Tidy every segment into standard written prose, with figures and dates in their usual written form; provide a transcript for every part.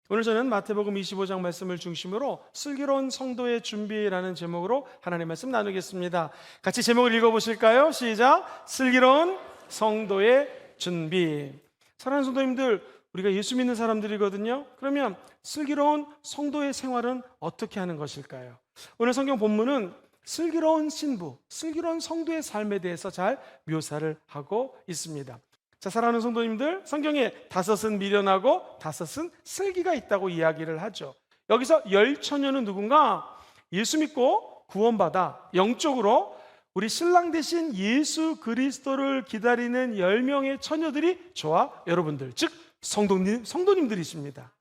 오늘 저는 마태복음 25장 말씀을 중심으로 슬기로운 성도의 준비라는 제목으로 하나님의 말씀 나누겠습니다. 같이 제목을 읽어보실까요? 시작! 슬기로운 성도의 준비. 사랑하는 성도님들, 우리가 예수 믿는 사람들이거든요. 그러면 슬기로운 성도의 생활은 어떻게 하는 것일까요? 오늘 성경 본문은 슬기로운 신부, 슬기로운 성도의 삶에 대해서 잘 묘사를 하고 있습니다. 자, 사랑하는 성도님들, 성경에 5은 미련하고 5은 슬기가 있다고 이야기를 하죠. 여기서 10처녀는 누군가? 예수 믿고 구원받아 영적으로 우리 신랑 되신 예수 그리스도를 기다리는 10명의 처녀들이 저와 여러분들, 즉 성도님들이십니다.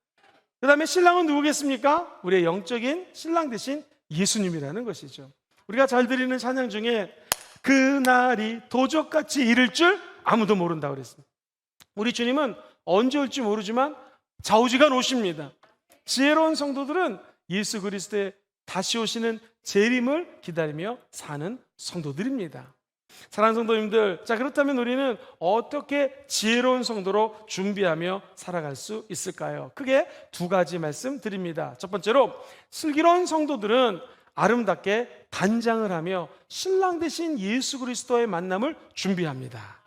그 다음에 신랑은 누구겠습니까? 우리의 영적인 신랑 되신 예수님이라는 것이죠. 우리가 잘 드리는 찬양 중에 그날이 도적같이 이를 줄 아무도 모른다고 그랬습니다. 우리 주님은 언제 올지 모르지만 좌우지간 오십니다. 지혜로운 성도들은 예수 그리스도의 다시 오시는 재림을 기다리며 사는 성도들입니다. 사랑하는 성도님들, 자, 그렇다면 우리는 어떻게 지혜로운 성도로 준비하며 살아갈 수 있을까요? 크게 2가지 말씀드립니다. 첫 번째로, 슬기로운 성도들은 아름답게 단장을 하며 신랑 되신 예수 그리스도의 만남을 준비합니다.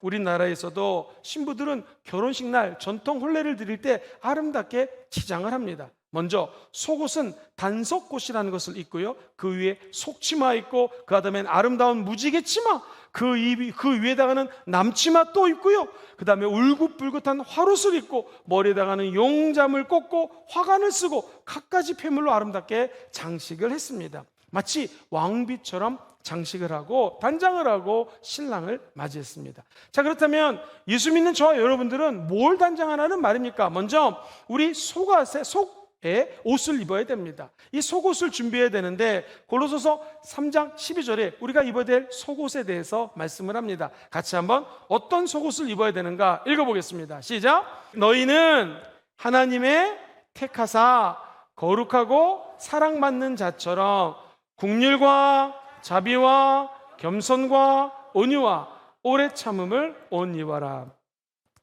우리나라에서도 신부들은 결혼식 날 전통 혼례를 드릴 때 아름답게 치장을 합니다. 먼저 속옷은 단속옷이라는 것을 입고요, 그 위에 속치마 입고, 그 다음엔 아름다운 무지개 치마, 그 위에다가는 남치마 또 입고요, 그 다음에 울긋불긋한 화롯을 입고 머리에다가는 용잠을 꽂고 화관을 쓰고 갖가지 폐물로 아름답게 장식을 했습니다. 마치 왕비처럼 장식을 하고 단장을 하고 신랑을 맞이했습니다. 자, 그렇다면 예수 믿는 저와 여러분들은 뭘 단장하라는 말입니까? 먼저 우리 속에 옷을 입어야 됩니다. 이 속옷을 준비해야 되는데 골로새서 3장 12절에 우리가 입어야 될 속옷에 대해서 말씀을 합니다. 같이 한번 어떤 속옷을 입어야 되는가 읽어보겠습니다. 시작! 너희는 하나님의 택하사 거룩하고 사랑받는 자처럼 긍휼과 자비와 겸손과 온유와 오래 참음을 온 입어라.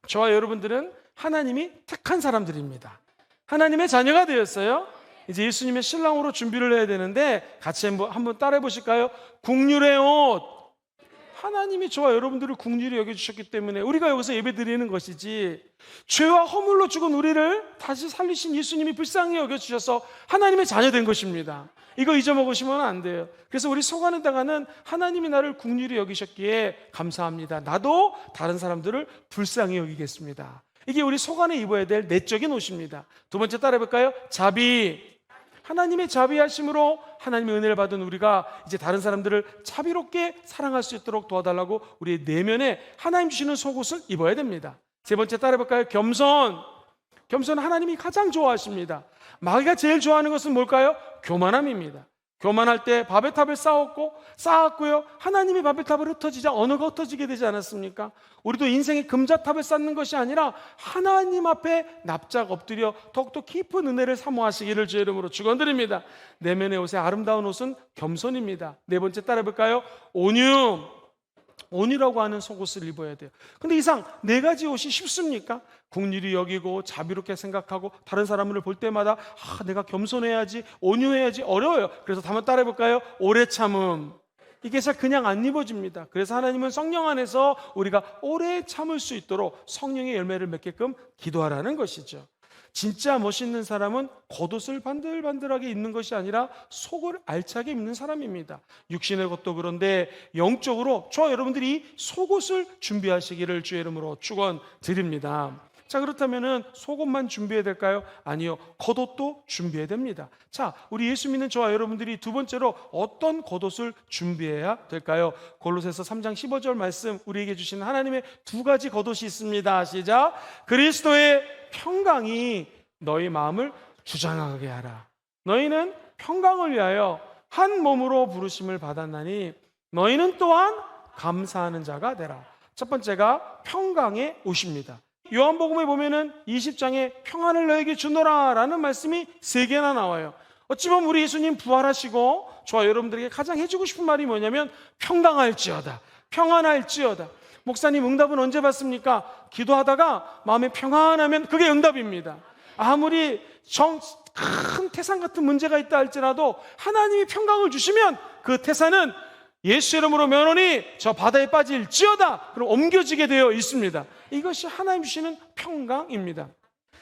저와 여러분들은 하나님이 택한 사람들입니다. 하나님의 자녀가 되었어요. 이제 예수님의 신랑으로 준비를 해야 되는데 같이 한번 따라해 보실까요? 긍휼의 옷. 하나님이 저와 여러분들을 긍휼히 여겨주셨기 때문에 우리가 여기서 예배드리는 것이지, 죄와 허물로 죽은 우리를 다시 살리신 예수님이 불쌍히 여겨주셔서 하나님의 자녀 된 것입니다. 이거 잊어먹으시면 안 돼요. 그래서 우리 속 안에다가는 하나님이 나를 긍휼히 여기셨기에 감사합니다, 나도 다른 사람들을 불쌍히 여기겠습니다. 이게 우리 속 안에 입어야 될 내적인 옷입니다. 2번째 따라해볼까요? 자비. 하나님의 자비하심으로 하나님의 은혜를 받은 우리가 이제 다른 사람들을 자비롭게 사랑할 수 있도록 도와달라고 우리의 내면에 하나님 주시는 속옷을 입어야 됩니다. 3번째 따라해볼까요? 겸손. 겸손은 하나님이 가장 좋아하십니다. 마귀가 제일 좋아하는 것은 뭘까요? 교만함입니다. 교만할 때 바벨탑을 쌓았고요, 하나님이 바벨탑을 흩어지자 언어가 흩어지게 되지 않았습니까? 우리도 인생의 금자탑을 쌓는 것이 아니라 하나님 앞에 납작 엎드려 더욱더 깊은 은혜를 사모하시기를 주의 이름으로 축원드립니다. 내면의 옷의 아름다운 옷은 겸손입니다. 4번째 따라해볼까요? 온유. 온유라고 하는 속옷을 입어야 돼요. 근데 이상 4가지 옷이 쉽습니까? 긍휼히 여기고 자비롭게 생각하고 다른 사람을 볼 때마다 내가 겸손해야지, 온유해야지, 어려워요. 그래서 한번 따라해볼까요? 오래 참음. 이게 잘 그냥 안 입어집니다. 그래서 하나님은 성령 안에서 우리가 오래 참을 수 있도록 성령의 열매를 맺게끔 기도하라는 것이죠. 진짜 멋있는 사람은 겉옷을 반들반들하게 입는 것이 아니라 속을 알차게 입는 사람입니다. 육신의 것도 그런데 영적으로 저와 여러분들이 속옷을 준비하시기를 주의 이름으로 축원드립니다. 자, 그렇다면 속옷만 준비해야 될까요? 아니요, 겉옷도 준비해야 됩니다. 자, 우리 예수 믿는 저와 여러분들이 2번째로 어떤 겉옷을 준비해야 될까요? 골로새서 3장 15절 말씀, 우리에게 주신 하나님의 2가지 겉옷이 있습니다. 시작! 그리스도의 평강이 너희 마음을 주장하게 하라. 너희는 평강을 위하여 한 몸으로 부르심을 받았나니 너희는 또한 감사하는 자가 되라. 첫 번째가 평강의 옷입니다. 요한복음에 보면은 20장에 평안을 너에게 주노라 라는 말씀이 3개나 나와요. 어찌 보면 우리 예수님 부활하시고 저와 여러분들에게 가장 해주고 싶은 말이 뭐냐면 평강할지어다, 평안할지어다. 목사님, 응답은 언제 받습니까? 기도하다가 마음에 평안하면 그게 응답입니다. 아무리 큰 태산 같은 문제가 있다 할지라도 하나님이 평강을 주시면 그 태산은 예수 이름으로 면하니 저 바다에 빠질지어다, 그럼 옮겨지게 되어 있습니다. 이것이 하나님 주시는 평강입니다.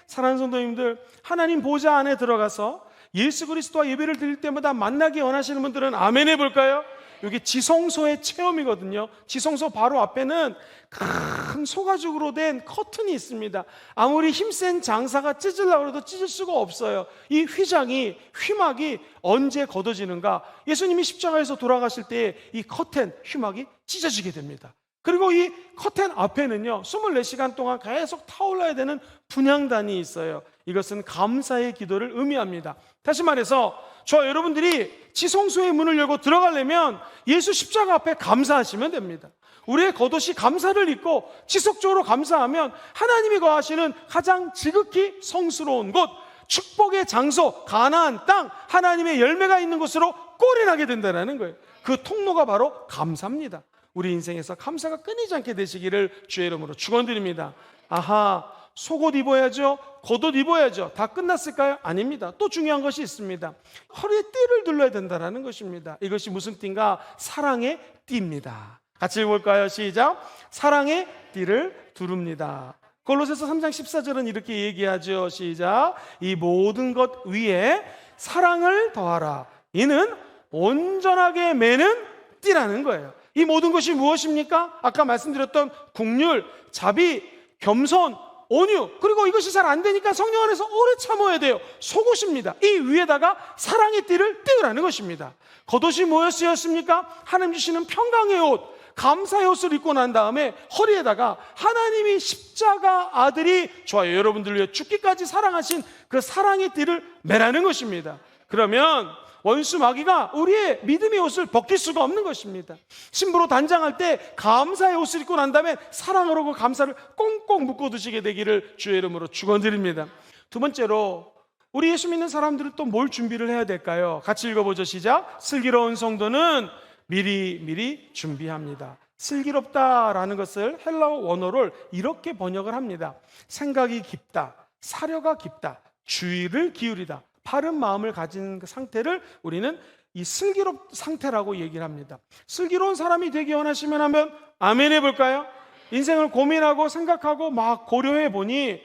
사랑하는 성도님들, 하나님 보좌 안에 들어가서 예수 그리스도와 예배를 드릴 때마다 만나기 원하시는 분들은 아멘 해볼까요? 여기 지성소의 체험이거든요. 지성소 바로 앞에는 큰 소가죽으로 된 커튼이 있습니다. 아무리 힘센 장사가 찢으려고 해도 찢을 수가 없어요. 이 휘막이 언제 걷어지는가? 예수님이 십자가에서 돌아가실 때 이 커튼, 휘막이 찢어지게 됩니다. 그리고 이 커튼 앞에는요, 24시간 동안 계속 타올라야 되는 분향단이 있어요. 이것은 감사의 기도를 의미합니다. 다시 말해서 저와 여러분들이 지성소의 문을 열고 들어가려면 예수 십자가 앞에 감사하시면 됩니다. 우리의 겉옷이 감사를 입고 지속적으로 감사하면 하나님이 거하시는 가장 지극히 성스러운 곳, 축복의 장소, 가나안 땅, 하나님의 열매가 있는 곳으로 꼴이 나게 된다는 거예요. 그 통로가 바로 감사입니다. 우리 인생에서 감사가 끊이지 않게 되시기를 주의 이름으로 축원드립니다. 아하, 속옷 입어야죠, 겉옷 입어야죠. 다 끝났을까요? 아닙니다. 또 중요한 것이 있습니다. 허리에 띠를 둘러야 된다는 것입니다. 이것이 무슨 띠인가? 사랑의 띠입니다. 같이 읽어볼까요? 시작. 사랑의 띠를 두릅니다. 골로새서 3장 14절은 이렇게 얘기하죠. 시작. 이 모든 것 위에 사랑을 더하라. 이는 온전하게 매는 띠라는 거예요. 이 모든 것이 무엇입니까? 아까 말씀드렸던 긍휼, 자비, 겸손, 온유, 그리고 이것이 잘 안 되니까 성령 안에서 오래 참아야 돼요. 속옷입니다. 이 위에다가 사랑의 띠를 띄우라는 것입니다. 겉옷이 뭐였습니까? 하나님 주시는 평강의 옷, 감사의 옷을 입고 난 다음에 허리에다가 하나님이 십자가 아들이 저와 여러분들을 위해 죽기까지 사랑하신 그 사랑의 띠를 매라는 것입니다. 그러면 원수 마귀가 우리의 믿음의 옷을 벗길 수가 없는 것입니다. 신부로 단장할 때 감사의 옷을 입고 난 다음에 사랑으로 그 감사를 꽁꽁 묶어두시게 되기를 주의 이름으로 축원드립니다. 두 번째로 우리 예수 믿는 사람들은 또 뭘 준비를 해야 될까요? 같이 읽어보죠. 시작. 슬기로운 성도는 미리 준비합니다. 슬기롭다라는 것을 헬라어 원어를 이렇게 번역을 합니다. 생각이 깊다, 사려가 깊다, 주의를 기울이다, 바른 마음을 가진 그 상태를 우리는 이 슬기로운 상태라고 얘기를 합니다. 슬기로운 사람이 되기 원하시면 하면 아멘 해볼까요? 인생을 고민하고 생각하고 막 고려해 보니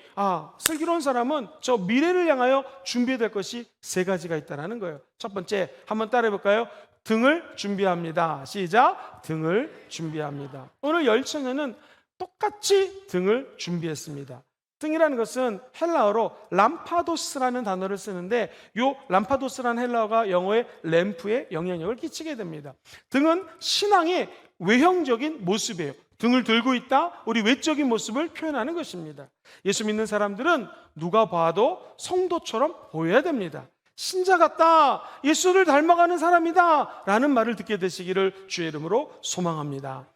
슬기로운 사람은 저 미래를 향하여 준비해야 될 것이 세 가지가 있다는 거예요. 첫 번째, 한번 따라해 볼까요? 등을 준비합니다. 시작. 등을 준비합니다. 오늘 열처녀는 똑같이 등을 준비했습니다. 등이라는 것은 헬라어로 람파도스라는 단어를 쓰는데 이 람파도스라는 헬라어가 영어의 램프에 영향력을 끼치게 됩니다. 등은 신앙의 외형적인 모습이에요. 등을 들고 있다, 우리 외적인 모습을 표현하는 것입니다. 예수 믿는 사람들은 누가 봐도 성도처럼 보여야 됩니다. 신자 같다, 예수를 닮아가는 사람이다 라는 말을 듣게 되시기를 주의 이름으로 소망합니다.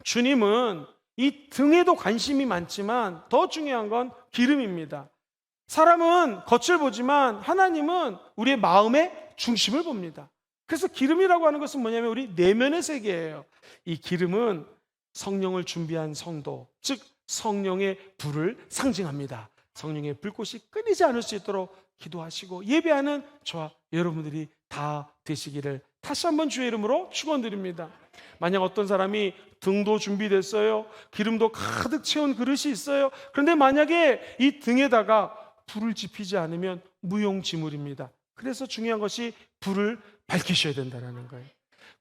주님은 이 등에도 관심이 많지만 더 중요한 건 기름입니다. 사람은 겉을 보지만 하나님은 우리의 마음의 중심을 봅니다. 그래서 기름이라고 하는 것은 뭐냐면 우리 내면의 세계예요. 이 기름은 성령을 준비한 성도, 즉 성령의 불을 상징합니다. 성령의 불꽃이 끊이지 않을 수 있도록 기도하시고 예배하는 저와 여러분들이 다 되시기를 다시 한번 주의 이름으로 축원드립니다. 만약 어떤 사람이 등도 준비됐어요, 기름도 가득 채운 그릇이 있어요. 그런데 만약에 이 등에다가 불을 지피지 않으면 무용지물입니다. 그래서 중요한 것이 불을 밝히셔야 된다는 거예요.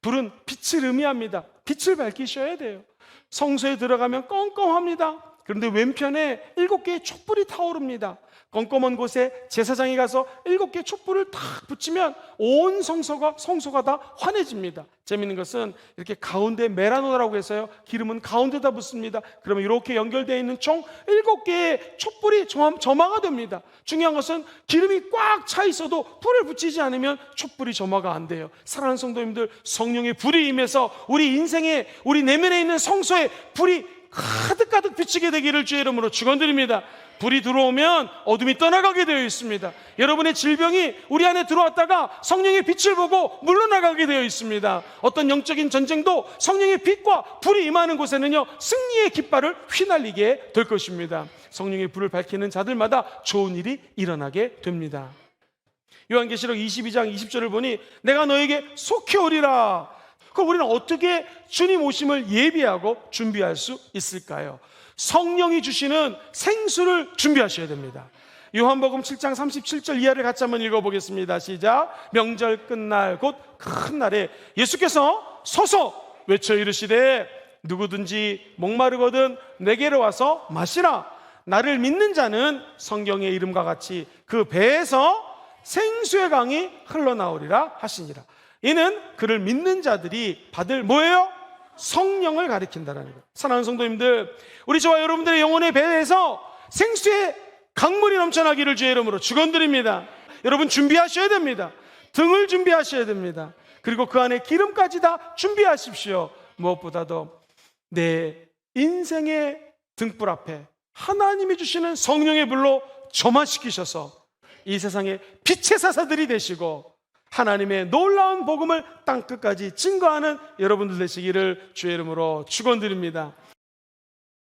불은 빛을 의미합니다. 빛을 밝히셔야 돼요. 성소에 들어가면 껌껌합니다. 그런데 왼편에 7개의 촛불이 타오릅니다. 껌껌한 곳에 제사장이 가서 7개의 촛불을 탁 붙이면 온 성소가 다 환해집니다. 재미있는 것은 이렇게 가운데 메라노라고 해서요, 기름은 가운데다 붓습니다. 그러면 이렇게 연결되어 있는 총 7개의 촛불이 점화가 됩니다. 중요한 것은 기름이 꽉 차 있어도 불을 붙이지 않으면 촛불이 점화가 안 돼요. 사랑하는 성도님들, 성령의 불이 임해서 우리 인생에, 우리 내면에 있는 성소에 불이 가득 비치게 되기를 주의 이름으로 축원드립니다. 불이 들어오면 어둠이 떠나가게 되어 있습니다. 여러분의 질병이 우리 안에 들어왔다가 성령의 빛을 보고 물러나가게 되어 있습니다. 어떤 영적인 전쟁도 성령의 빛과 불이 임하는 곳에는요, 승리의 깃발을 휘날리게 될 것입니다. 성령의 불을 밝히는 자들마다 좋은 일이 일어나게 됩니다. 요한계시록 22장 20절을 보니 내가 너에게 속히 오리라. 그럼 우리는 어떻게 주님 오심을 예비하고 준비할 수 있을까요? 성령이 주시는 생수를 준비하셔야 됩니다. 요한복음 7장 37절 이하를 같이 한번 읽어보겠습니다. 시작. 명절 끝날 곧 큰 날에 예수께서 서서 외쳐 이르시되 누구든지 목마르거든 내게로 와서 마시라. 나를 믿는 자는 성경의 이름과 같이 그 배에서 생수의 강이 흘러나오리라 하시니라. 이는 그를 믿는 자들이 받을 뭐예요? 성령을 가리킨다라는 거예요. 사랑하는 성도님들, 우리 저와 여러분들의 영혼의 배에서 생수의 강물이 넘쳐나기를 주의 이름으로 축원드립니다. 여러분 준비하셔야 됩니다. 등을 준비하셔야 됩니다. 그리고 그 안에 기름까지 다 준비하십시오. 무엇보다도 내 인생의 등불 앞에 하나님이 주시는 성령의 불로 점화시키셔서 이 세상에 빛의 사사들이 되시고 하나님의 놀라운 복음을 땅끝까지 증거하는 여러분들 되시기를 주의 이름으로 축원드립니다.